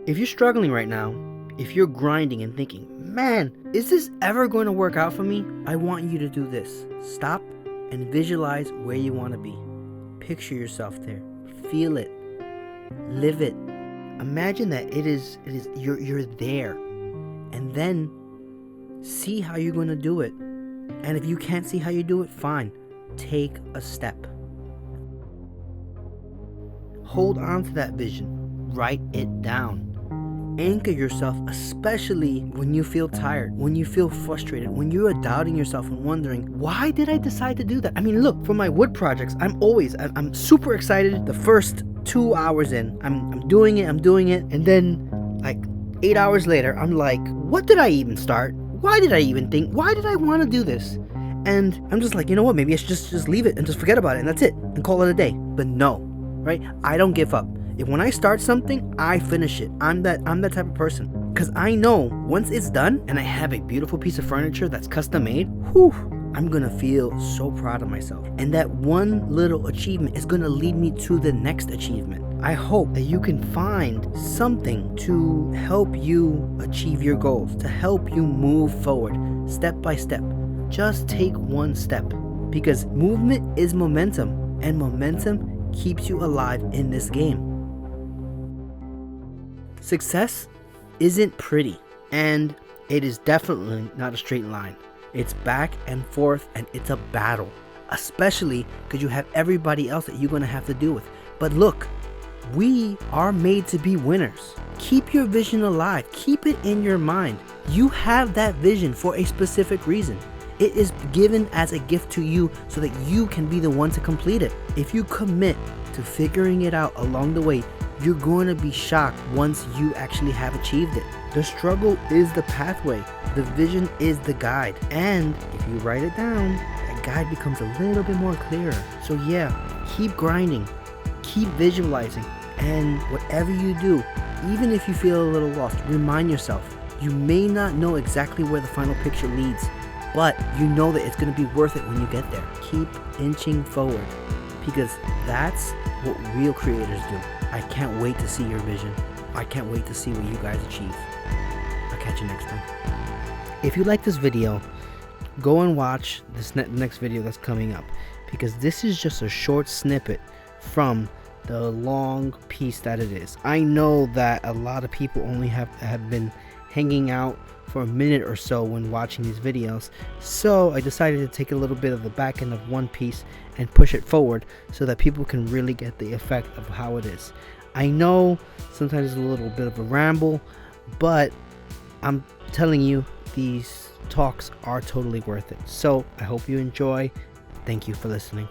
If you're struggling right now, if you're grinding and thinking, man, is this ever going to work out for me? I want you to do this. Stop and visualize where you want to be. Picture yourself there. Feel it. Live it. Imagine that you're there. And then see how you're going to do it. And if you can't see how you do it, fine. Take a step. Hold on to that vision. Write it down. Anchor yourself, especially when you feel tired, when you feel frustrated, when you are doubting yourself and wondering, why did I decide to do that? I mean, look, for my wood projects, I'm super excited. The first 2 hours in, I'm doing it, and then like 8 hours later, I'm like, what did I even start? Why did I even think? Why did I want to do this? And I'm just like, you know what? Maybe I should just leave it and just forget about it, and that's it, and call it a day. But no, right? I don't give up. If when I start something, I finish it. I'm that type of person. Because I know once it's done and I have a beautiful piece of furniture that's custom made, I'm gonna feel so proud of myself. And that one little achievement is gonna lead me to the next achievement. I hope that you can find something to help you achieve your goals, to help you move forward step by step. Just take one step, because movement is momentum, and momentum keeps you alive in this game. Success isn't pretty, and it is definitely not a straight line. It's back and forth, and it's a battle, especially because you have everybody else that you're going to have to deal with. But look, we are made to be winners. Keep your vision alive. Keep it in your mind. You have that vision for a specific reason. It is given as a gift to you so that you can be the one to complete it. If you commit to figuring it out along the way, you're going to be shocked once you actually have achieved it. The struggle is the pathway. The vision is the guide. And if you write it down, that guide becomes a little bit more clearer. So yeah, keep grinding, keep visualizing, and whatever you do, even if you feel a little lost, remind yourself, you may not know exactly where the final picture leads, but you know that it's going to be worth it when you get there. Keep inching forward, because that's what real creators do. I can't wait to see your vision. I can't wait to see what you guys achieve. I'll catch you next time. If you like this video, go and watch this next video that's coming up, because this is just a short snippet from the long piece that it is. I know that a lot of people only have been hanging out for a minute or so when watching these videos, so I decided to take a little bit of the back end of one piece and push it forward so that people can really get the effect of how it is. I know sometimes it's a little bit of a ramble, but I'm telling you, these talks are totally worth it. So I hope you enjoy. Thank you for listening.